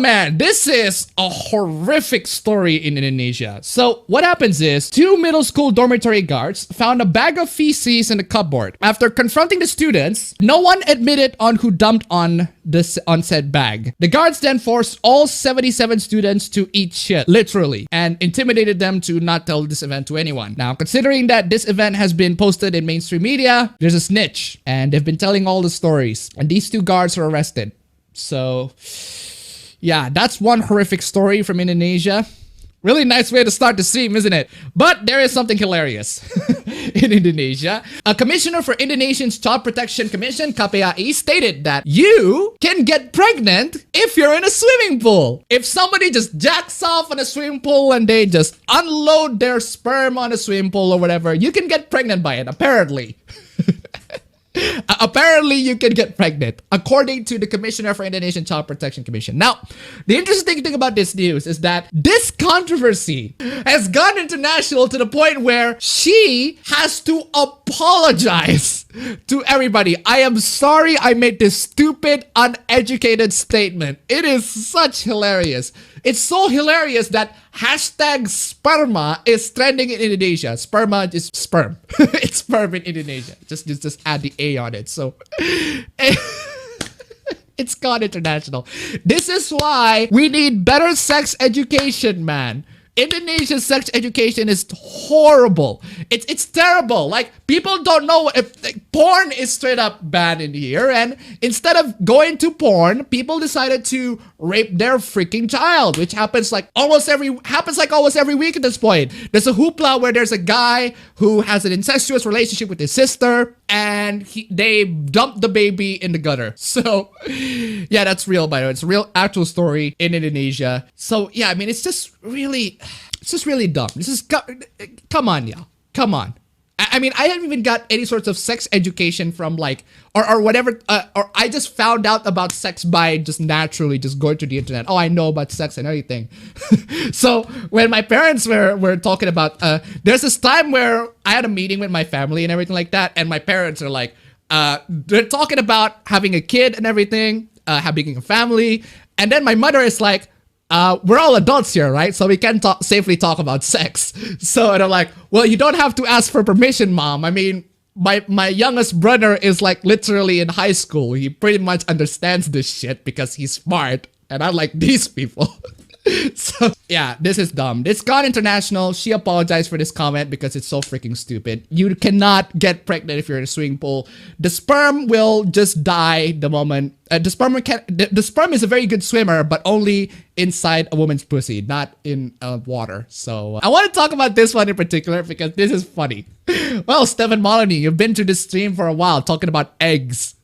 man, this is a horrific story in Indonesia. So what happens is 2 middle school dormitory guards found a bag of feces in the cupboard. After confronting the students, no one admitted on who dumped on said bag. The guards then forced all 77 students to eat shit, literally, and intimidated them to not tell this event to anyone. Now, considering that this event has been posted in mainstream media, there's a snitch, and they've been telling all the stories, and these 2 guards were arrested. So, yeah, that's one horrific story from Indonesia. Really nice way to start the stream, isn't it? But there is something hilarious in Indonesia. A commissioner for Indonesia's Child Protection Commission, KPAI, stated that you can get pregnant if you're in a swimming pool. If somebody just jacks off in a swimming pool and they just unload their sperm on a swimming pool or whatever, you can get pregnant by it, apparently. Apparently, you can get pregnant, according to the Commissioner for Indonesian Child Protection Commission. Now, the interesting thing about this news is that this controversy has gone international to the point where she has to apologize to everybody. I am sorry I made this stupid, uneducated statement. It is such hilarious. It's so hilarious that hashtag sperma is trending in Indonesia. Sperma is sperm. It's sperm in Indonesia. Just add the A on it. So it's gone international. This is why we need better sex education, man. Indonesia's sex education is horrible. It's terrible. Like, people don't know if like, porn is straight up banned in here, and instead of going to porn, people decided to rape their freaking child, which happens like almost every week at this point. There's a hoopla where there's a guy who has an incestuous relationship with his sister, and they dumped the baby in the gutter. So yeah, that's real, by the way. It's a real actual story in Indonesia. So yeah, I mean, it's just really dumb. This is, come on, y'all. Come on. I mean, I haven't even got any sorts of sex education from like, or whatever, or I just found out about sex by just naturally just going to the internet. Oh, I know about sex and everything. So when my parents were talking about, there's this time where I had a meeting with my family and everything like that. And my parents are like, they're talking about having a kid and everything, having a family. And then my mother is like, we're all adults here, right? So we can safely talk about sex. So, and I'm like, well, you don't have to ask for permission, Mom. I mean, my youngest brother is like literally in high school. He pretty much understands this shit because he's smart. And I like these people. So yeah, this is dumb. It's gone international. She apologized for this comment because it's so freaking stupid. You cannot get pregnant if you're in a swimming pool. The sperm will just die the moment. The sperm is a very good swimmer, but only inside a woman's pussy, not in water. So I want to talk about this one in particular because this is funny. Well, Stephen Molyneux, you've been to this stream for a while talking about eggs,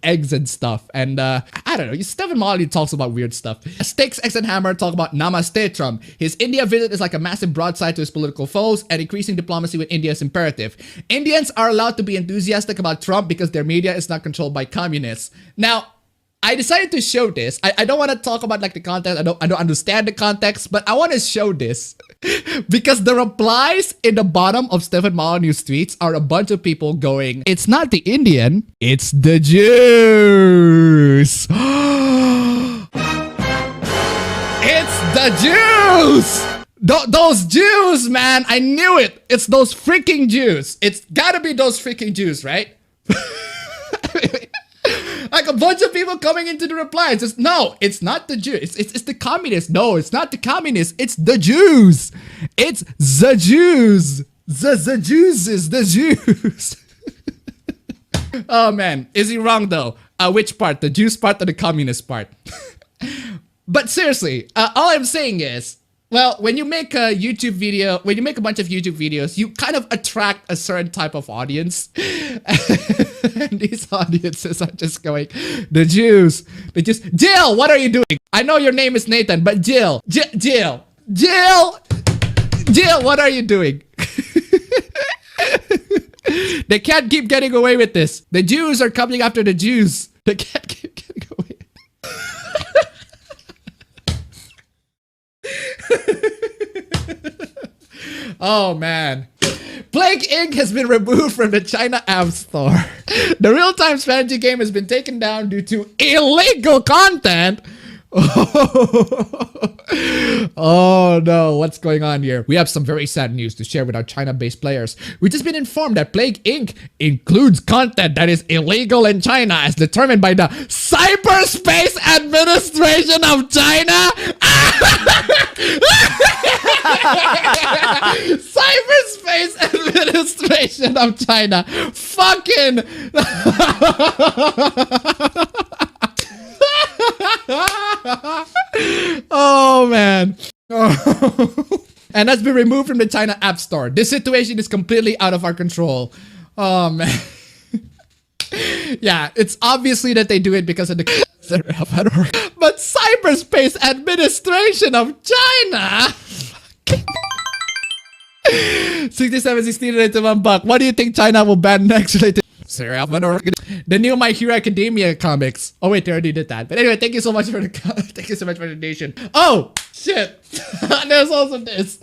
eggs and stuff. And I don't know, Stephen Molyneux talks about weird stuff. Stakes, X and Hammer talk about Namaste Trump. His India visit is like a massive broadside to his political foes, and increasing diplomacy with India is imperative. Indians are allowed to be enthusiastic about Trump because their media is not controlled by communists. Now, I decided to show this. I don't want to talk about like the context. I don't understand the context, but I want to show this because the replies in the bottom of Stephen Molyneux's tweets are a bunch of people going, "It's not the Indian, it's the Jews." It's the Jews. Those Jews, man. I knew it. It's those freaking Jews. It's gotta be those freaking Jews, right? Like a bunch of people coming into the replies. Just, no, it's not the Jews. It's the communists. No, it's not the communists. It's the Jews. It's the Jews. The Jews is the Jews. Oh, man. Is he wrong, though? Which part? The Jews part or the communist part? But seriously, all I'm saying is, well, when you make a YouTube video, when you make a bunch of YouTube videos, you kind of attract a certain type of audience. And these audiences are just going, the Jews, Jill, what are you doing? I know your name is Nathan, but Jill, what are you doing? They can't keep getting away with this. The Jews are coming after the Jews. They can't keep getting away. Oh man. Plague Inc. has been removed from the China App Store. The real-time strategy game has been taken down due to illegal content. Oh no, what's going on here? We have some very sad news to share with our China-based players. We've just been informed that Plague Inc. includes content that is illegal in China as determined by the Cyberspace Administration of China. Cyberspace Administration of China. Fucking. Oh man. And that's been removed from the China App Store. This situation is completely out of our control. Oh man. Yeah, it's obviously that they do it because of the but Cyberspace Administration of China. 6716 related to $1. What do you think China will ban next related? The new My Hero Academia comics. Oh wait, they already did that. But anyway, thank you so much for the thank you so much for the donation. Oh shit! There's also this.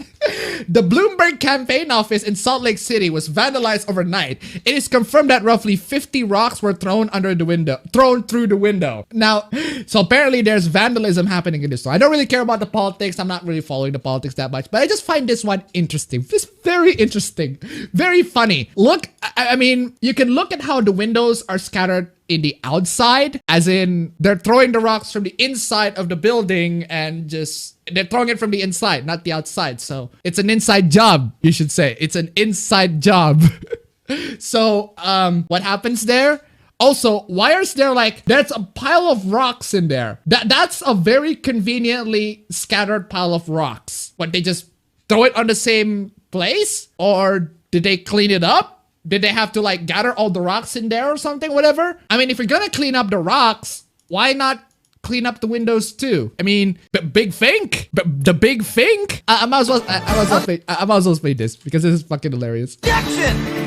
The Bloomberg campaign office in Salt Lake City was vandalized overnight. It is confirmed that roughly 50 rocks were thrown through the window. Now, so apparently there's vandalism happening in this store. I don't really care about the politics. I'm not really following the politics that much, but I just find this one interesting. This very interesting, very funny. Look, I mean, you can look at how the windows are scattered in the outside, as in they're throwing the rocks from the inside of the building and just they're throwing it from the inside, not the outside. So it's an inside job, you should say. It's an inside job. So what happens there? Also, why is there like, there's a pile of rocks in there. That's a very conveniently scattered pile of rocks. What, they just throw it on the same place? Or did they clean it up? Did they have to like gather all the rocks in there or something, whatever? I mean, if you're gonna clean up the rocks, why not clean up the windows too? I mean, big think? The big think? I might as well play this because this is fucking hilarious. Action!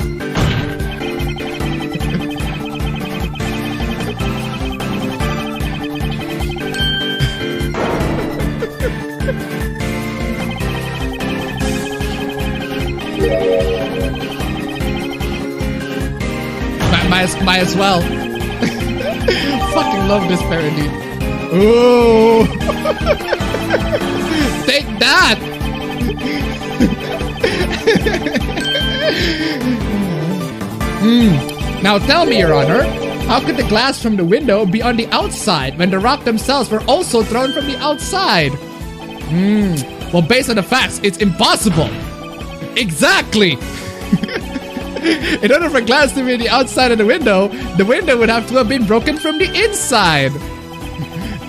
Might as well. Fucking love this parody. Ooh. Take that. Now tell me, Your Honor, how could the glass from the window be on the outside when the rock themselves were also thrown from the outside? Well, based on the facts, it's impossible. Exactly. In order for glass to be on the outside of the window would have to have been broken from the inside.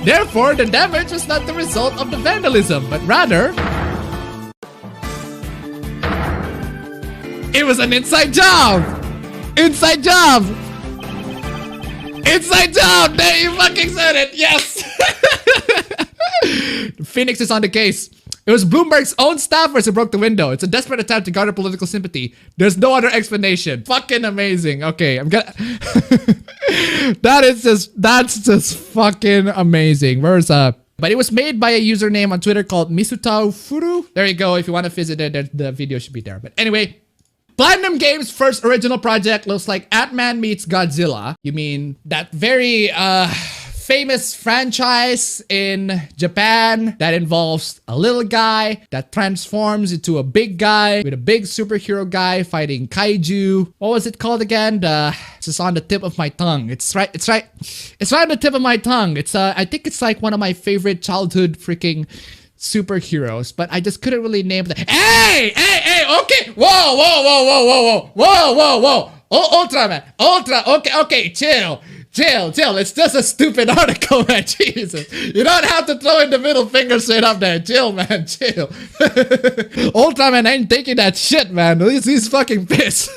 Therefore, the damage was not the result of the vandalism, but rather, it was an inside job! Inside job! Inside job! There, you fucking said it! Yes! Phoenix is on the case. It was Bloomberg's own staffers who broke the window. It's a desperate attempt to garner political sympathy. There's no other explanation. Fucking amazing. Okay, I'm gonna... that's just fucking amazing. Where's But it was made by a username on Twitter called Misutao Furu. There you go. If you want to visit it, the video should be there. But anyway, Platinum Games' first original project looks like Ant-Man meets Godzilla. You mean that very, famous franchise in Japan that involves a little guy that transforms into a big guy with a big superhero guy fighting kaiju. What was it called again? It's just on the tip of my tongue. It's right on the tip of my tongue. It's I think it's like one of my favorite childhood freaking superheroes, but I just couldn't really name the. Hey, okay, whoa, Ultraman, okay, chill. It's just a stupid article, man. Jesus. You don't have to throw in the middle finger straight up there. Chill, man. Chill. Ultraman ain't taking that shit, man. He's fucking pissed.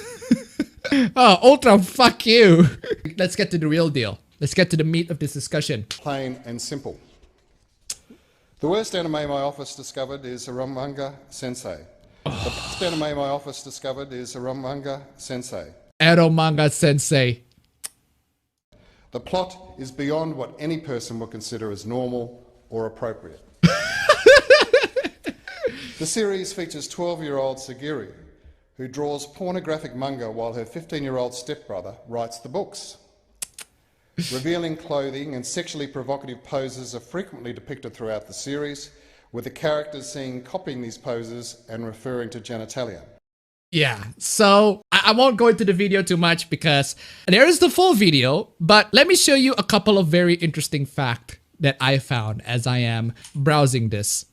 Oh, Ultra, fuck you. Let's get to the real deal. Let's get to the meat of this discussion. Plain and simple. The worst anime my office discovered is Arumanga Sensei. The best anime my office discovered is Arumanga Sensei. Arumanga Sensei. The plot is beyond what any person would consider as normal or appropriate. The series features 12-year-old Sagiri, who draws pornographic manga while her 15-year-old stepbrother writes the books. Revealing clothing and sexually provocative poses are frequently depicted throughout the series, with the characters seen copying these poses and referring to genitalia. Yeah, so I won't go into the video too much because there is the full video, but let me show you a couple of very interesting facts that I found as I am browsing this.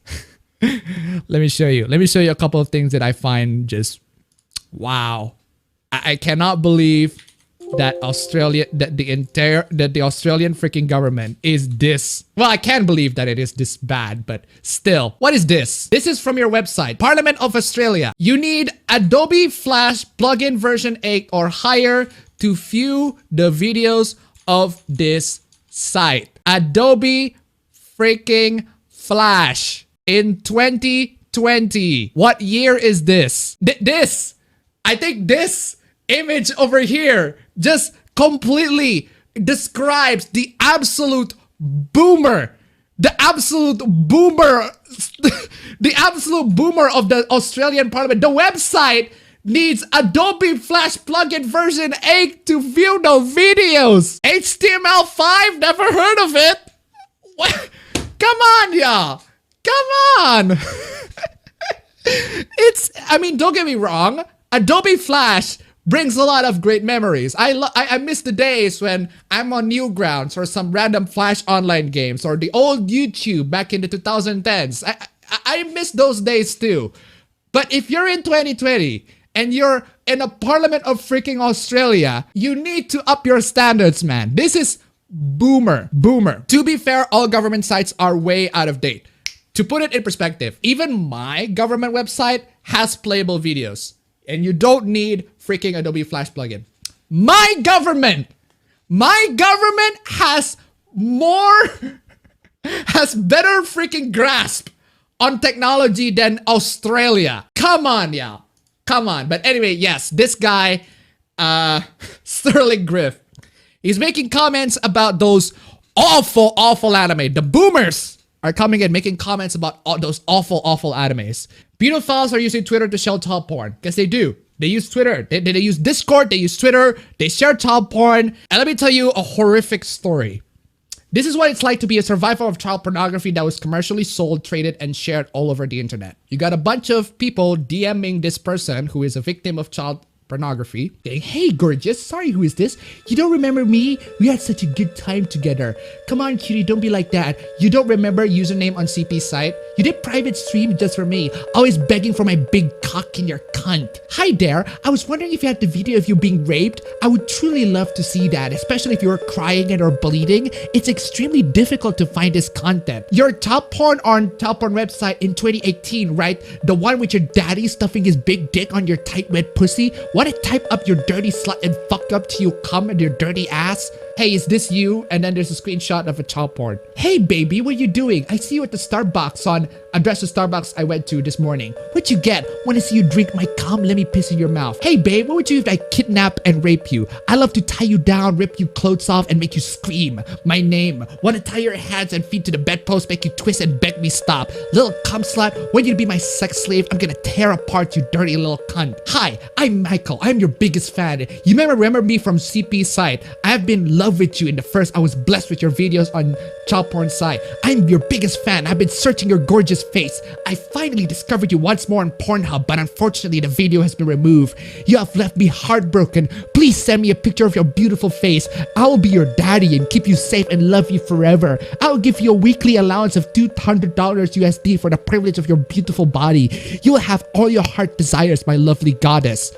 Let me show you a couple of things that I find just wow. I cannot believe that the Australian freaking government is this. Well, I can't believe that it is this bad, but still. What is this? This is from your website, Parliament of Australia. You need Adobe Flash plugin version 8 or higher to view the videos of this site. Adobe freaking Flash in 2020. What year is this? I think this image over here just completely describes the absolute boomer. The absolute boomer of the Australian Parliament. The website needs Adobe Flash plugin version 8 to view the videos. HTML5? Never heard of it. What? Come on, y'all. Come on. I mean, don't get me wrong. Adobe Flash brings a lot of great memories. I miss the days when I'm on Newgrounds or some random Flash online games or the old YouTube back in the 2010s. I miss those days too. But if you're in 2020 and you're in a Parliament of freaking Australia, you need to up your standards, man. This is boomer. To be fair, all government sites are way out of date. To put it in perspective, even my government website has playable videos. And you don't need freaking Adobe Flash plugin. My government has better freaking grasp on technology than Australia. Come on, y'all. Come on. But anyway, yes, this guy, Sterling Griff, he's making comments about those awful anime. The boomers are coming and making comments about all those awful animes. Pedophiles are using Twitter to show child porn. Guess they do. They use Twitter. They use Discord. They use Twitter. They share child porn. And let me tell you a horrific story. This is what it's like to be a survivor of child pornography that was commercially sold, traded, and shared all over the internet. You got a bunch of people DMing this person who is a victim of child pornography, saying, "Hey, gorgeous, sorry, who is this? You don't remember me? We had such a good time together. Come on, cutie, don't be like that. You don't remember username on CP's site? You did private stream just for me, always begging for my big cock in your cunt. Hi there, I was wondering if you had the video of you being raped. I would truly love to see that, especially if you were crying and or bleeding. It's extremely difficult to find this content. Your child porn on child porn website in 2018, right? The one with your daddy stuffing his big dick on your tight wet pussy? Want to type up your dirty slut and fuck up till you come in your dirty ass? Hey, is this you?" And then there's a screenshot of a child porn. "Hey baby, what you doing? I see you at the Starbucks on address the Starbucks I went to this morning. What you get? Want to see you drink my cum? Let me piss in your mouth. Hey babe, what would you do if I kidnap and rape you? I love to tie you down, rip you clothes off, and make you scream. My name. Want to tie your hands and feet to the bedpost, make you twist and beg me stop. Little cum slut, want you to be my sex slave? I'm gonna tear apart you dirty little cunt. Hi, I'm Michael. I'm your biggest fan. You remember me from CP's site. I have been in love with you in the first. I was blessed with your videos on child porn site. I'm your biggest fan. I've been searching your gorgeous face. I finally discovered you once more on Pornhub, but unfortunately the video has been removed. You have left me heartbroken. Please send me a picture of your beautiful face. I will be your daddy and keep you safe and love you forever. I will give you a weekly allowance of $200 USD for the privilege of your beautiful body. You will have all your heart desires, my lovely goddess."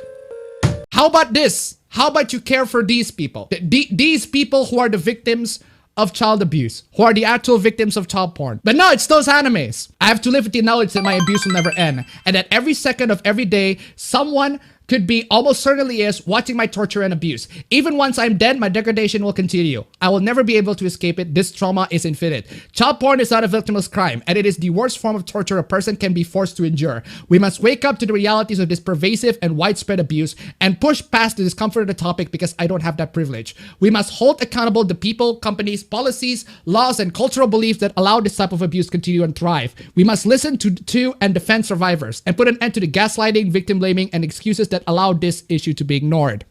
How about this? How about you care for these people? These people who are the victims of child abuse, who are the actual victims of child porn. But no, it's those animes. I have to live with the knowledge that my abuse will never end, and that every second of every day, someone could be, almost certainly is, watching my torture and abuse. Even once I'm dead, my degradation will continue. I will never be able to escape it. This trauma is infinite. Child porn is not a victimless crime, and it is the worst form of torture a person can be forced to endure. We must wake up to the realities of this pervasive and widespread abuse and push past the discomfort of the topic, because I don't have that privilege. We must hold accountable the people, companies, policies, laws, and cultural beliefs that allow this type of abuse continue and thrive. We must listen to and defend survivors, and put an end to the gaslighting, victim blaming, and excuses that allow this issue to be ignored.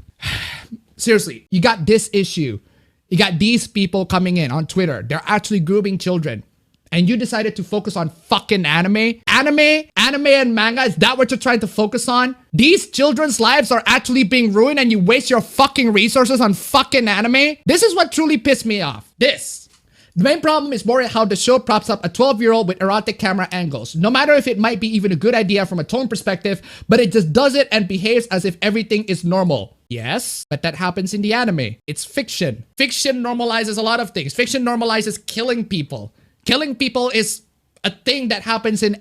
Seriously, you got this issue. You got these people coming in on Twitter. They're actually grooming children. And you decided to focus on fucking anime? Anime and manga, is that what you're trying to focus on? These children's lives are actually being ruined and you waste your fucking resources on fucking anime? This is what truly pissed me off. This. The main problem is more how the show props up a 12-year-old with erotic camera angles. No matter if it might be even a good idea from a tone perspective, but it just does it and behaves as if everything is normal. Yes, but that happens in the anime. It's fiction. Fiction normalizes a lot of things. Fiction normalizes killing people. Killing people is a thing that happens in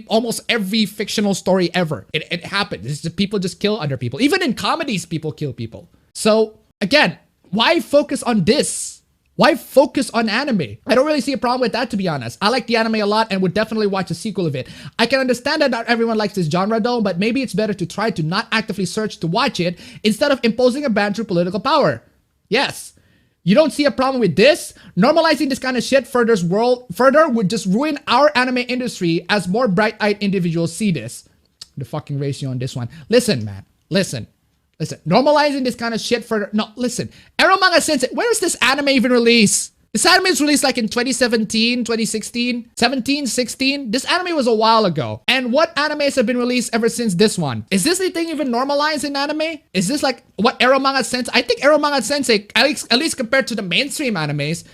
almost every fictional story ever. It happens. It's just people just kill other people. Even in comedies, people kill people. So again, why focus on this? Why focus on anime? I don't really see a problem with that, to be honest. I like the anime a lot and would definitely watch a sequel of it. I can understand that not everyone likes this genre though, but maybe it's better to try to not actively search to watch it instead of imposing a ban through political power. Yes. You don't see a problem with this? Normalizing this kind of shit further would just ruin our anime industry as more bright-eyed individuals see this. The fucking ratio on this one. Listen, man. Listen. Normalizing this kind of shit further. No, listen. Eromanga Sensei, where is this anime even released? This anime was released like in 2017, 2016, 17, 16. This anime was a while ago. And what animes have been released ever since this one? Is this thing even normalized in anime? Is this like what Eromanga Sensei? I think Eromanga Sensei, at least compared to the mainstream animes,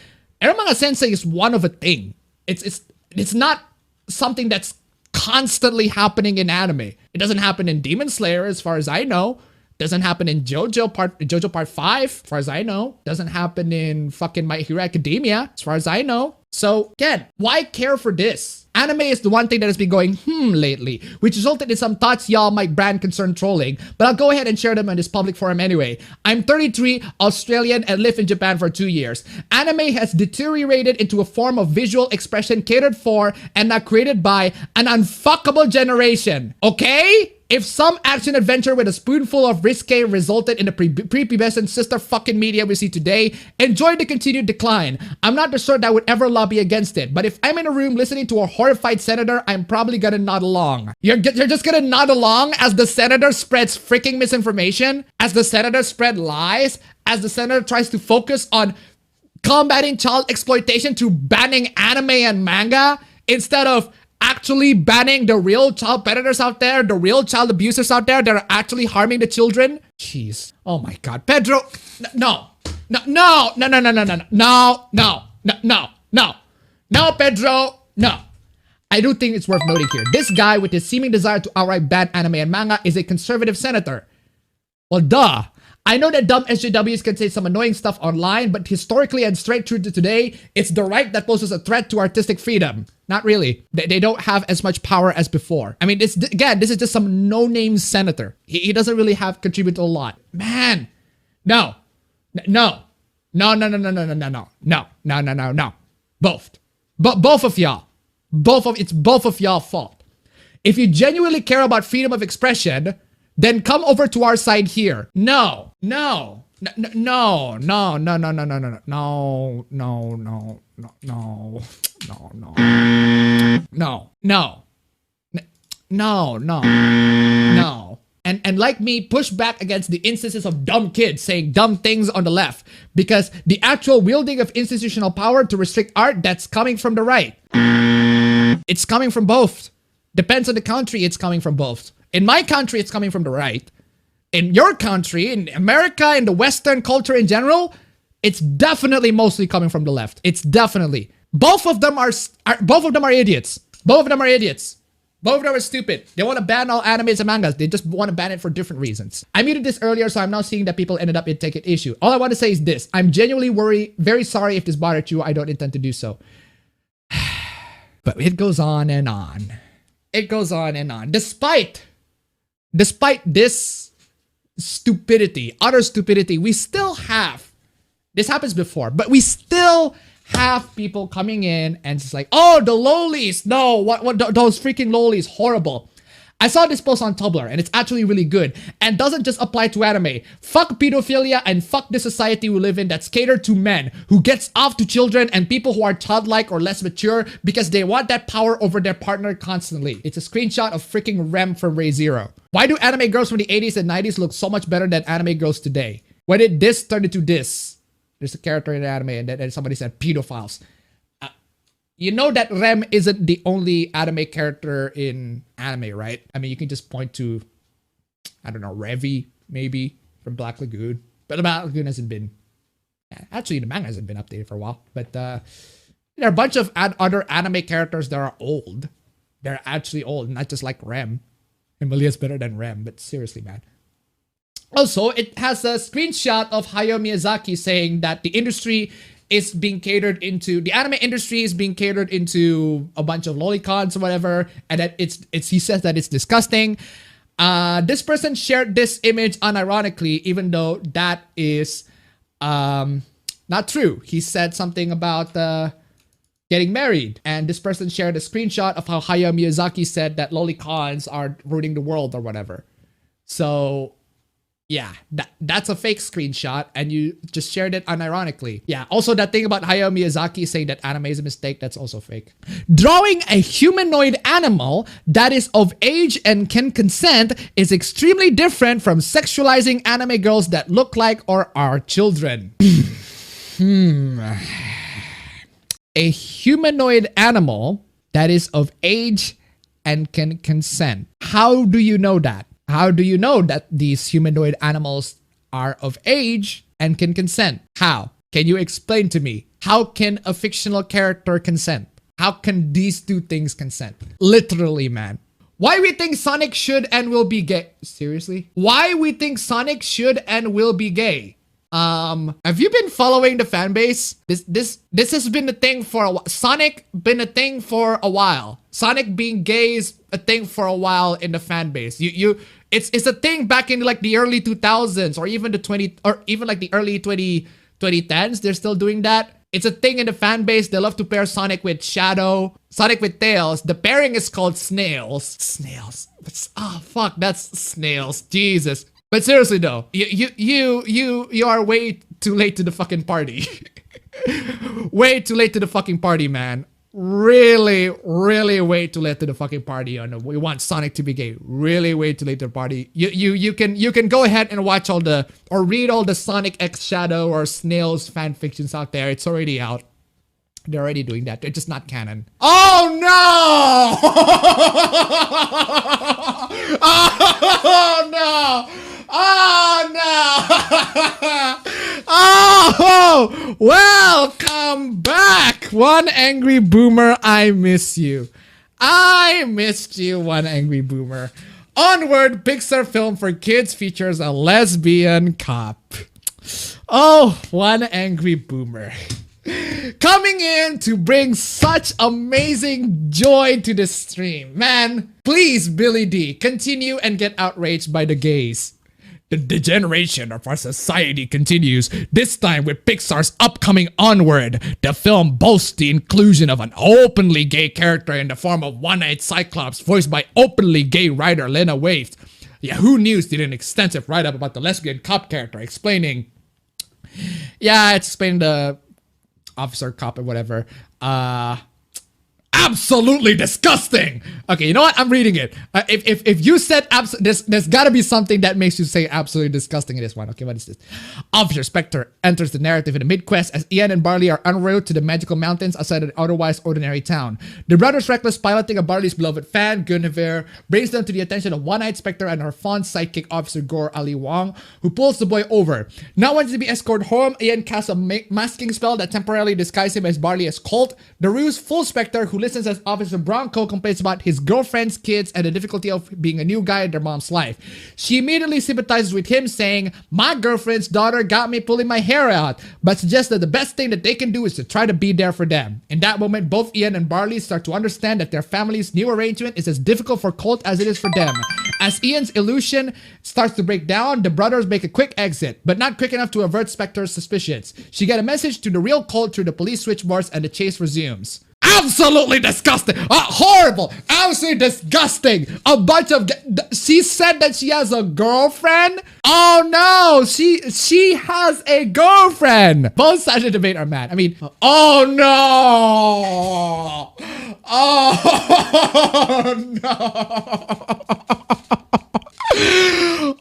Eromanga Sensei is one of a thing. It's not something that's constantly happening in anime. It doesn't happen in Demon Slayer as far as I know. Doesn't happen in JoJo Part 5, as far as I know. Doesn't happen in fucking My Hero Academia, as far as I know. So, again, why care for this? Anime is the one thing that has been going lately, which resulted in some thoughts y'all might brand concern trolling, but I'll go ahead and share them on this public forum anyway. I'm 33, Australian, and lived in Japan for 2 years. Anime has deteriorated into a form of visual expression catered for and not created by an unfuckable generation. Okay? If some action adventure with a spoonful of risque resulted in the prepubescent sister fucking media we see today, enjoy the continued decline. I'm not the sort that would ever lobby against it, but if I'm in a room listening to a horrified senator, I'm probably gonna nod along. You're just gonna nod along as the senator spreads freaking misinformation, as the senator spread lies, as the senator tries to focus on combating child exploitation through banning anime and manga, instead of actually banning the real child predators out there, the real child abusers out there that are actually harming the children. Jeez. Oh my God. Pedro. No, Pedro. No. I do think it's worth noting here. This guy with his seeming desire to outright ban anime and manga is a conservative senator. Well, duh. I know that dumb SJWs can say some annoying stuff online, but historically and straight true to today, it's the right that poses a threat to artistic freedom. Not really. They don't have as much power as before. I mean, this is just some no-name senator. He doesn't really have contributed a lot. Man, no. Both of y'all. It's both of y'all fault. If you genuinely care about freedom of expression, then come over to our side here. No. And like me, push back against the instances of dumb kids saying dumb things on the left, because the actual wielding of institutional power to restrict art, that's coming from the right. It's coming from both. Depends on the country, it's coming from both. In my country, it's coming from the right. In your country, in America, in the Western culture in general, it's definitely mostly coming from the left. It's definitely. Both of them are idiots. Both of them are stupid. They want to ban all animes and mangas. They just want to ban it for different reasons. I muted this earlier, so I'm now seeing that people ended up in taking issue. All I want to say is this. I'm genuinely very sorry if this bothered you. I don't intend to do so. But it goes on and on. It goes on and on. Despite this stupidity, utter stupidity, we still have, this happens before, but we still have people coming in and just like, oh, the lowlies, no, what those freaking lowlies, horrible. I saw this post on Tumblr and it's actually really good and doesn't just apply to anime. Fuck pedophilia and fuck the society we live in that's catered to men who gets off to children and people who are childlike or less mature because they want that power over their partner constantly. It's a screenshot of freaking Rem from Ray Zero. Why do anime girls from the 80s and 90s look so much better than anime girls today? Why did this turn into this? There's a character in the anime, and then somebody said pedophiles. You know that Rem isn't the only anime character in anime, right? I mean, you can just point to, I don't know, Revi, maybe, from Black Lagoon. But the Black Lagoon hasn't been... Actually, the manga hasn't been updated for a while. But there are a bunch of other anime characters that are old. They're actually old, not just like Rem. Emilia's better than Rem, but seriously, man. Also, it has a screenshot of Hayao Miyazaki saying that the industry is being catered into, the anime industry is being catered into a bunch of lolicons or whatever, and that it's he says that it's disgusting. This person shared this image unironically, even though that is not true. He said something about getting married, and this person shared a screenshot of how Hayao Miyazaki said that lolicons are ruining the world or whatever. So yeah, that's a fake screenshot, and you just shared it unironically. Yeah, also that thing about Hayao Miyazaki saying that anime is a mistake, that's also fake. Drawing a humanoid animal that is of age and can consent is extremely different from sexualizing anime girls that look like or are children. A humanoid animal that is of age and can consent. How do you know that? How do you know that these humanoid animals are of age and can consent? How? Can you explain to me? How can a fictional character consent? How can these two things consent? Literally, man. Why we think Sonic should and will be gay? Seriously? Why we think Sonic should and will be gay? Have you been following the fan base? This has been a thing for a while. Sonic been a thing for a while. Sonic being gay is a thing for a while in the fan base. It's a thing back in like the early 2000s or even the early 2010s. They're still doing that. It's a thing in the fan base. They love to pair Sonic with Shadow, Sonic with Tails. The pairing is called Snails. Snails. Oh fuck, that's Snails. Jesus. But seriously though, you are way too late to the fucking party. Way too late to the fucking party, man. Really, really way too late to the fucking party. We want Sonic to be gay. Really way too late to the party. You can go ahead and watch or read all the Sonic X Shadow or Snails fan fictions out there. It's already out. They're already doing that. They're just not canon. Oh no! Oh no! Oh no! Oh, welcome back, One Angry Boomer. I miss you. I missed you, One Angry Boomer. Onward, Pixar film for kids features a lesbian cop. Oh, One Angry Boomer. Coming in to bring such amazing joy to the stream. Man, please, Billy D, continue and get outraged by the gays. The degeneration of our society continues, this time with Pixar's upcoming Onward. The film boasts the inclusion of an openly gay character in the form of One-Eyed Cyclops, voiced by openly gay writer Lena Waithe. Yahoo News did an extensive write-up about the lesbian cop character, explaining... Yeah, it's explaining the officer, cop, or whatever. Absolutely disgusting. Okay, you know what? I'm reading it. If you said there's gotta be something that makes you say absolutely disgusting in this one. Okay, what is this? Officer Spectre enters the narrative in the mid-quest as Ian and Barley are en route to the magical mountains outside an otherwise ordinary town. The brothers' reckless piloting of Barley's beloved fan, Guinevere, brings them to the attention of One-Eyed Spectre and her fond sidekick, Officer Gore Ali Wong, who pulls the boy over. Not wanting to be escorted home, Ian casts a masking spell that temporarily disguises him as Barley as Colt. The ruse fools Spectre, who listens as Officer Bronco complains about his girlfriend's kids and the difficulty of being a new guy in their mom's life. She immediately sympathizes with him, saying, "My girlfriend's daughter got me pulling my hair out," but suggests that the best thing that they can do is to try to be there for them. In that moment, both Ian and Barley start to understand that their family's new arrangement is as difficult for Colt as it is for them. As Ian's illusion starts to break down, the brothers make a quick exit, but not quick enough to avert Spectre's suspicions. She gets a message to the real Colt through the police switchboards, and the chase resumes. Absolutely disgusting. Horrible. Absolutely disgusting. A bunch of... She said that she has a girlfriend? Oh no. She has a girlfriend. Both sides of the debate are mad. I mean, oh no. Oh no.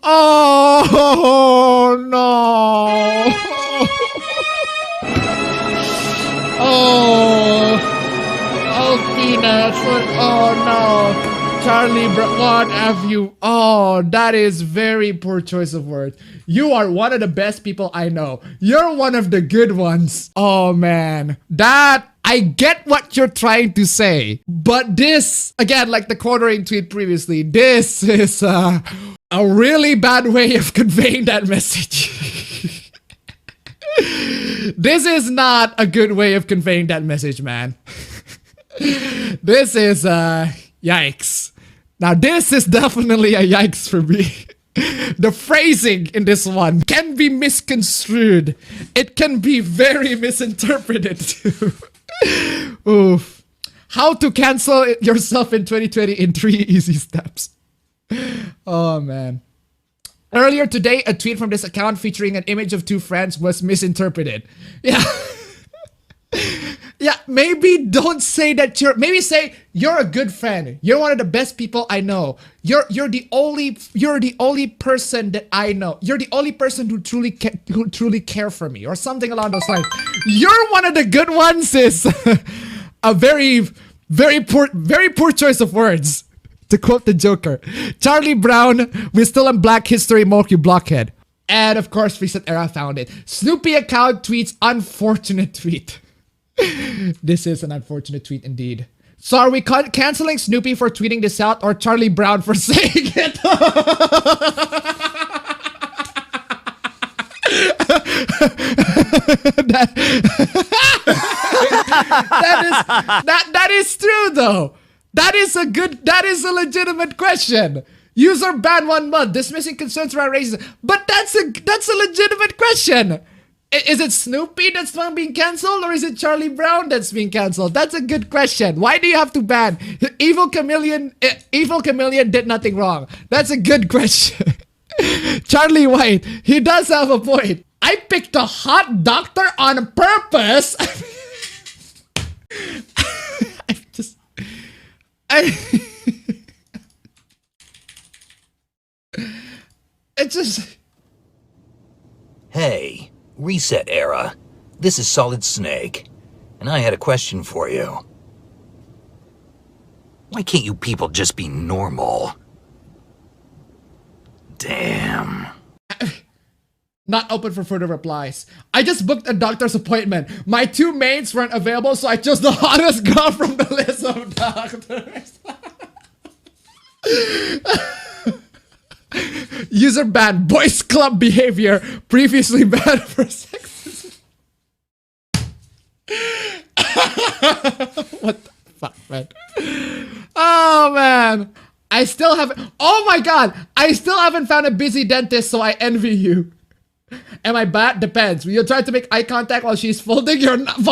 Oh no. Oh no, Charlie, what have you? Oh, that is very poor choice of words. You are one of the best people I know. You're one of the good ones. Oh man, that I get what you're trying to say, but this again, like the quartering tweet previously, this is a really bad way of conveying that message. This is not a good way of conveying that message, man. This is yikes. Now this is definitely a yikes for me. The phrasing in this one can be misconstrued. It can be very misinterpreted too. Oof. How to cancel yourself in 2020 in 3 easy steps. Oh man. Earlier today, a tweet from this account featuring an image of 2 friends was misinterpreted. Yeah. Yeah, maybe don't say that maybe say you're a good friend. You're one of the best people I know. You're the only person that I know. You're the only person who truly care for me or something along those lines. You're one of the good ones is a very poor choice of words. To quote the Joker, Charlie Brown, we still in Black History, Monkey Blockhead. And of course, Reset Era found it. Snoopy account tweets unfortunate tweet. This is an unfortunate tweet indeed. So are we canceling Snoopy for tweeting this out or Charlie Brown for saying it? That is true though. That is a legitimate question. User banned 1 month, dismissing concerns around racism. But that's a legitimate question. Is it Snoopy that's being cancelled or is it Charlie Brown that's being cancelled? That's a good question. Why do you have to ban? Evil Chameleon did nothing wrong. That's a good question. Charlie White, he does have a point. I picked a hot doctor on purpose. It's just... Hey, Reset Era. This is Solid Snake, and I had a question for you. Why can't you people just be normal? Damn. Not open for further replies. I just booked a doctor's appointment. My 2 mates weren't available, so I chose the hottest girl from the list of doctors. User banned boys club behavior, previously banned for sexism. What the fuck, man? Oh man, I still haven't. Oh my god, I still haven't found a busy dentist, so I envy you. Am I bad? Depends. Will you try to make eye contact while she's fondling your nuts?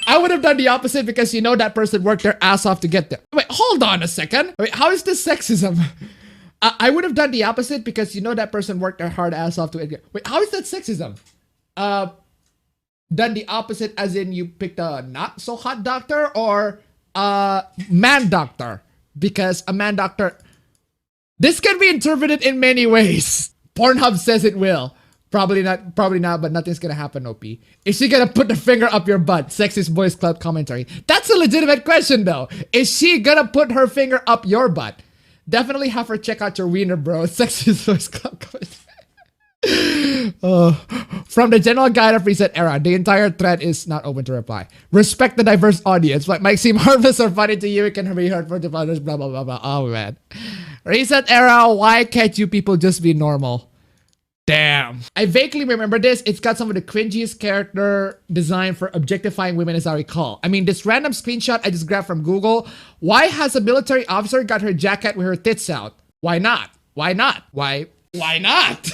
I would have done the opposite because you know that person worked their ass off to get there. Wait, hold on a second. Wait, how is this sexism? I would have done the opposite because you know that person worked their hard ass off to get. Wait, how is that sexism? Done the opposite as in you picked a not so hot doctor or a man doctor? Because a man doctor, this can be interpreted in many ways. Pornhub says it will. Probably not, but nothing's gonna happen, OP. Is she gonna put the finger up your butt? Sexist Boys Club commentary. That's a legitimate question though. Is she gonna put her finger up your butt? Definitely have her check out your wiener, bro. Sexist Boys Club commentary. From the general guide of Reset Era, the entire thread is not open to reply. Respect the diverse audience. What might seem harmless or funny to you, it can be hurtful to others, blah, blah, blah, blah. Oh, man. Reset Era, why can't you people just be normal? Damn. I vaguely remember this. It's got some of the cringiest character design for objectifying women as I recall. I mean, this random screenshot I just grabbed from Google. Why has a military officer got her jacket with her tits out? Why not? Why not? Why not?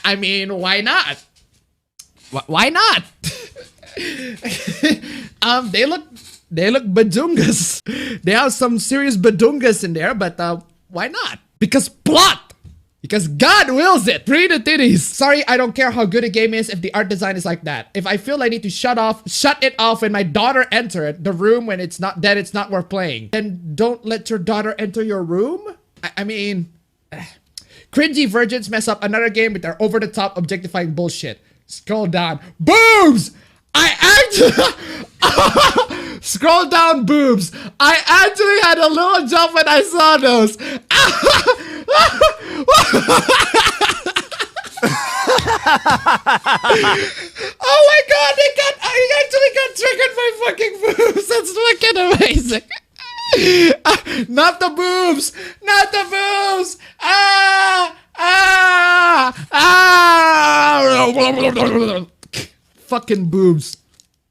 I mean, why not? Why not? They look badungas. They have some serious badungas in there, but why not? Because plot. Because God wills it. Free the titties. Sorry, I don't care how good a game is if the art design is like that. If I feel I need to shut it off when my daughter entered the room when it's not worth playing, then don't let your daughter enter your room. I mean, cringy virgins mess up another game with their over-the-top objectifying bullshit. Scroll down. Boobs! I actually... Scroll down, boobs. I actually had a little jump when I saw those. Oh my god, I actually got triggered by fucking boobs. That's fucking amazing. Not the boobs! Not the boobs! Fucking boobs.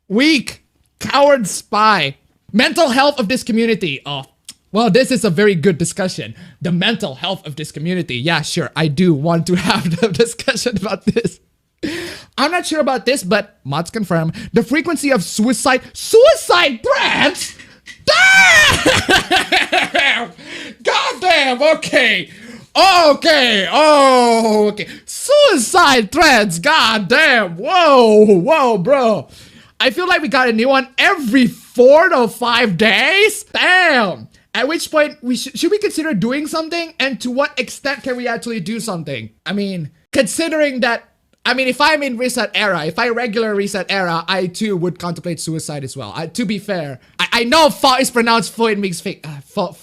Weak. Coward spy. Mental health of this community. Oh, well, this is a very good discussion. The mental health of this community. Yeah, sure. I do want to have the discussion about this. I'm not sure about this, but mods confirm the frequency of suicide threats. Damn! Goddamn! Okay. Suicide threats. Goddamn! Whoa, bro. I feel like we got a new one every 4 to 5 days. Damn. At which point should we consider doing something, and to what extent can we actually do something? I mean, considering that. I mean, if I'm in reset era, if I regular reset era, I too would contemplate suicide as well. To be fair, I know "fa" is pronounced "fo" and means fake. Foul.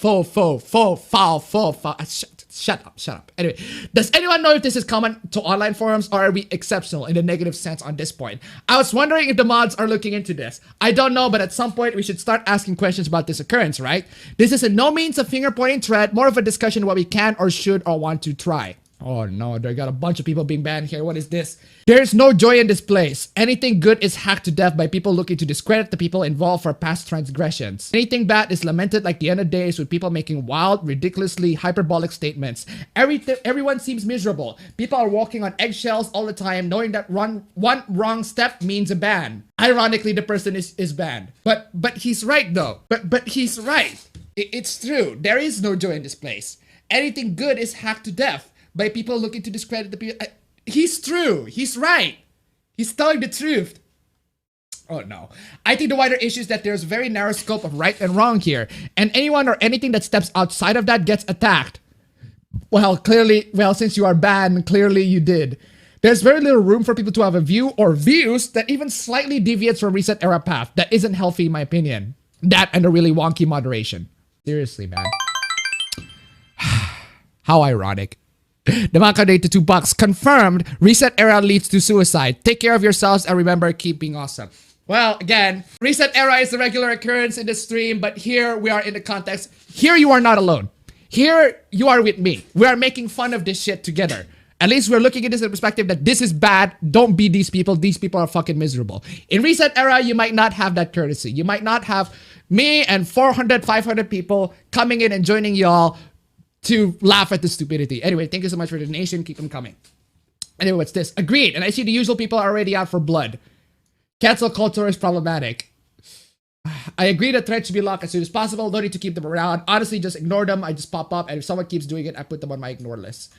Shut up. Anyway, does anyone know if this is common to online forums, or are we exceptional in the negative sense on this point? I was wondering if the mods are looking into this. I don't know, but at some point we should start asking questions about this occurrence, right? This is in no means a finger-pointing thread, more of a discussion what we can or should or want to try. Oh no, they got a bunch of people being banned here. What is this? There's no joy in this place. Anything good is hacked to death by people looking to discredit the people involved for past transgressions. Anything bad is lamented like the end of days, with people making wild, ridiculously hyperbolic statements. Everyone seems miserable. People are walking on eggshells all the time, knowing that one wrong step means a ban. Ironically, the person is banned. But he's right though. But he's right. It's true. There is no joy in this place. Anything good is hacked to death by people looking to discredit the people. He's true. He's right. He's telling the truth. Oh no. I think the wider issue is that there's a very narrow scope of right and wrong here, and anyone or anything that steps outside of that gets attacked. Well, since you are banned, clearly you did. There's very little room for people to have a view or views that even slightly deviates from reset era path. That isn't healthy in my opinion. That and a really wonky moderation. Seriously, man. How ironic. The Makade to 2 bucks confirmed reset era leads to suicide. Take care of yourselves and remember, keep being awesome. Well, again, reset era is a regular occurrence in the stream, but here we are in the context. Here you are not alone. Here you are with me. We are making fun of this shit together. At least we're looking at this in the perspective that this is bad. Don't be these people. These people are fucking miserable. In reset era, you might not have that courtesy. You might not have me and 400, 500 people coming in and joining y'all to laugh at the stupidity. Anyway, thank you so much for the donation. Keep them coming. Anyway, what's this? Agreed. And I see the usual people are already out for blood. Cancel culture is problematic. I agree that threats should be locked as soon as possible. Don't need to keep them around. Honestly, just ignore them. I just pop up, and if someone keeps doing it, I put them on my ignore list.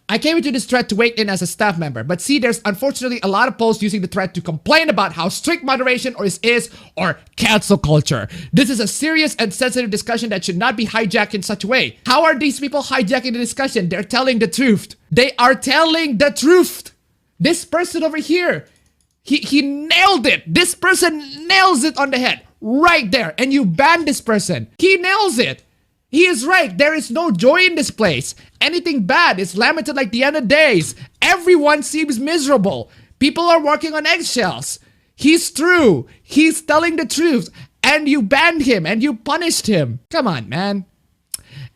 I came into this thread to weigh in as a staff member, but see, there's unfortunately a lot of posts using the thread to complain about how strict moderation is or cancel culture. This is a serious and sensitive discussion that should not be hijacked in such a way. How are these people hijacking the discussion? They're telling the truth. They are telling the truth. This person over here, he nailed it. This person nails it on the head right there, and you ban this person. He nails it. He is right. There is no joy in this place. Anything bad is lamented like the end of days. Everyone seems miserable. People are walking on eggshells. He's true. He's telling the truth. And you banned him and you punished him. Come on, man.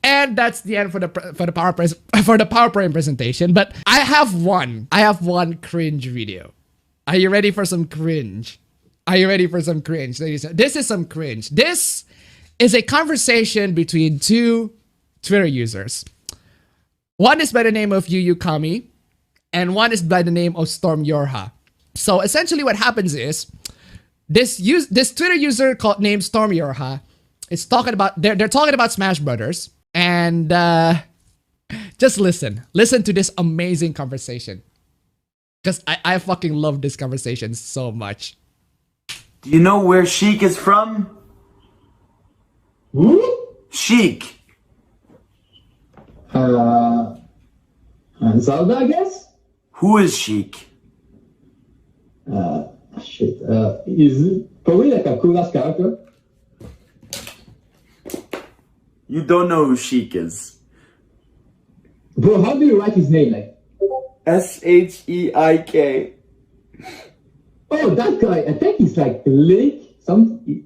And that's the end for the PowerPoint presentation. But I have one cringe video. Are you ready for some cringe? Are you ready for some cringe, ladies? This is some cringe. This is a conversation between 2 Twitter users. One is by the name of Yu Kami, and one is by the name of Storm Yorha. So essentially what happens is, this Twitter user named Storm Yorha is talking about, they're talking about Smash Brothers, and just listen to this amazing conversation. Because I fucking love this conversation so much. Do you know where Sheik is from? Who? Sheik. Zelda, I guess? Who is Sheik? Shit. Is probably like a cool ass character. You don't know who Sheik is. Bro, how do you write his name? Like, Sheik. oh, that guy. I think he's like Link. Something.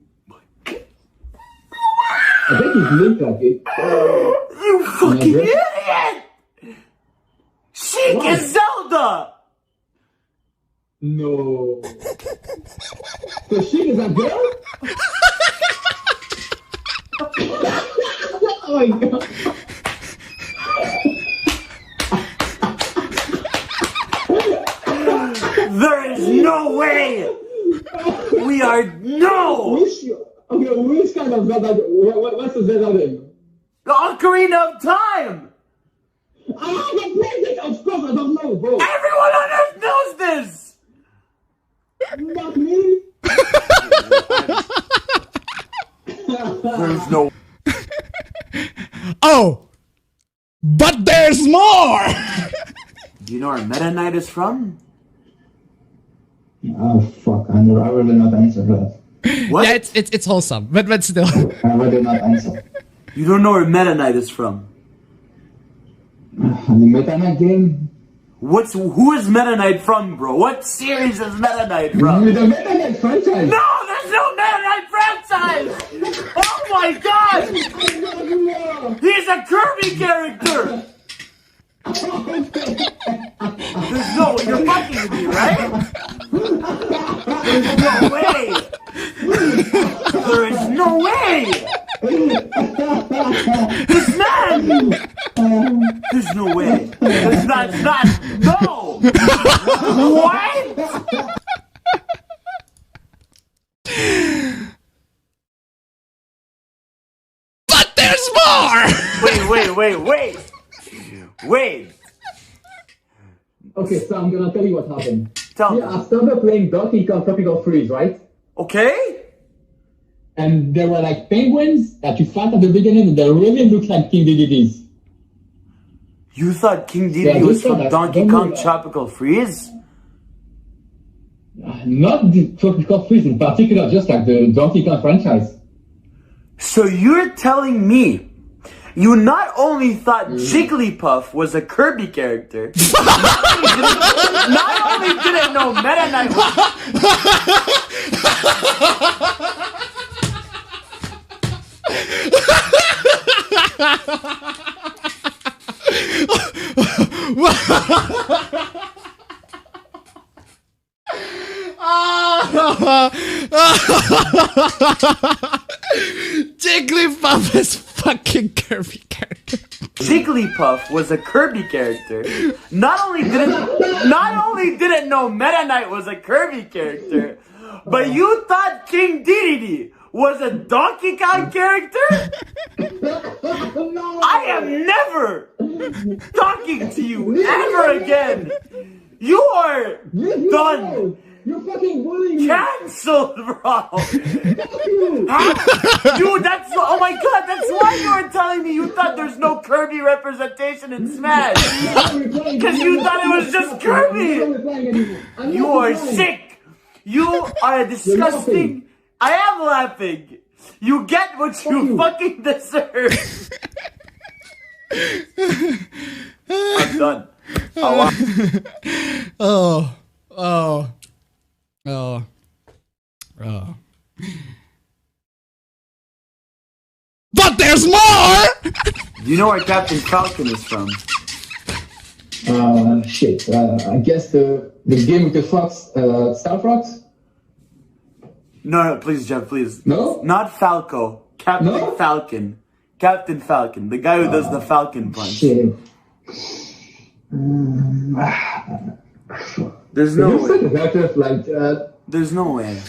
I think he's Link like it. You fucking idiot! Sheik What? is Zelda! No. So she is a girl? Oh my god. There is no way! We are no! Which kind of Zelda? What's the Zelda name? The Ocarina of Time! I haven't played it, of course I don't know, bro. Everyone on Earth knows this! Not me. There's no... Oh! But there's more! Do you know where Meta Knight is from? Oh fuck, I really not answer that. What? Yeah, it's wholesome, but still. I really not answer. You don't know where Meta Knight is from? The Meta Knight game? Who is Meta Knight from, bro? What series is Meta Knight from? The Meta Knight franchise! No, there's no Meta Knight franchise! Oh my god! He's a Kirby character! There's no, you're fucking with me, right? There's no way! There is no way! This man! There's no way. There's not, no! What? But there's more! Wait. Okay, so I'm gonna tell you what happened. Tell me. I started playing Donkey Kong Tropical Freeze, right? Okay? And there were like penguins that you fight at the beginning and they really look like King Dedde's. You thought King Yeah, Dedede I was just thought from that. Donkey Don't Kong do that. Tropical Freeze? Not the Tropical Freeze in particular, just like the Donkey Kong franchise. So you're telling me you not only thought Jigglypuff was a Kirby character, not only didn't know Meta Knight Jigglypuff is fucking Kirby character. Jigglypuff was a Kirby character. Not only didn't know Meta Knight was a Kirby character, but you thought King Dedede was a Donkey Kong character? I am never talking to you ever again. You are done. You're fucking bullying me. Cancelled, bro. You. That's oh my god, that's why you were telling me you thought there's no Kirby representation in Smash. Because you thought it was just Kirby. You are sick. You are disgusting. I am laughing. You get what you fucking deserve. I'm done. Oh. But there's more! Do you know where Captain Falcon is from? Shit. I guess the game with the fox, Star Fox? No, please, Jeff, please. No? Not Falco. Captain No? Falcon. Captain Falcon. The guy who does the Falcon punch. Shit. There's no Looks like way. a character like, There's no way.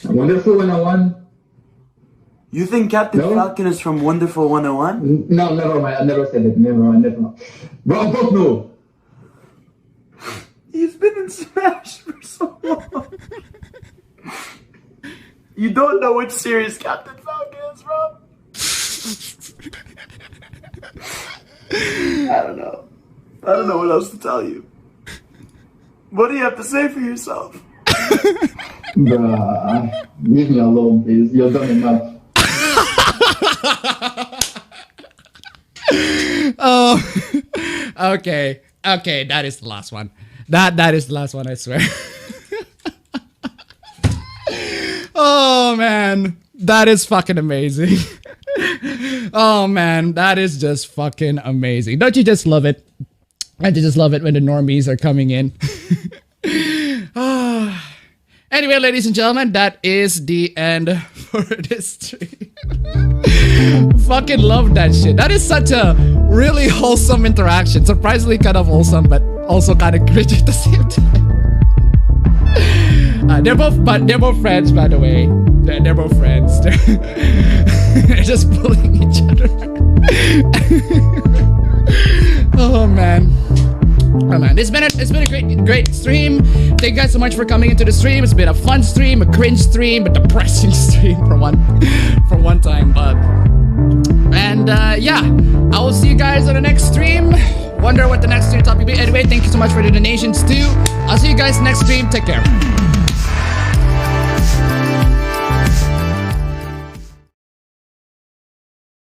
Wonderful 101. You think Captain No? Falcon is from Wonderful 101? No, never mind. I never said it. Never. Bro, I don't know. He's been in Smash for so long. You don't know which series Captain Falcon is from? I don't know. I don't know what else to tell you. What do you have to say for yourself? Bruh, leave me alone, please. You've done enough. Oh, okay, that is the last one. That is the last one, I swear. Oh man, that is fucking amazing. Oh man, that is just fucking amazing. Don't you just love it? Don't you just love it when the normies are coming in? Anyway, ladies and gentlemen, that is the end for this stream. Fucking love that shit. That is such a really wholesome interaction. Surprisingly kind of wholesome, but also kind of cringy at the same time. They're both friends, by the way. They're both friends. They're just bullying each other. Oh man. Oh man, it's been a great stream. Thank you guys so much for coming into the stream. It's been a fun stream, a cringe stream, a depressing stream for one time. And yeah, I will see you guys on the next stream. Wonder what the next stream topic will be. Anyway, thank you so much for the donations too. I'll see you guys next stream. Take care.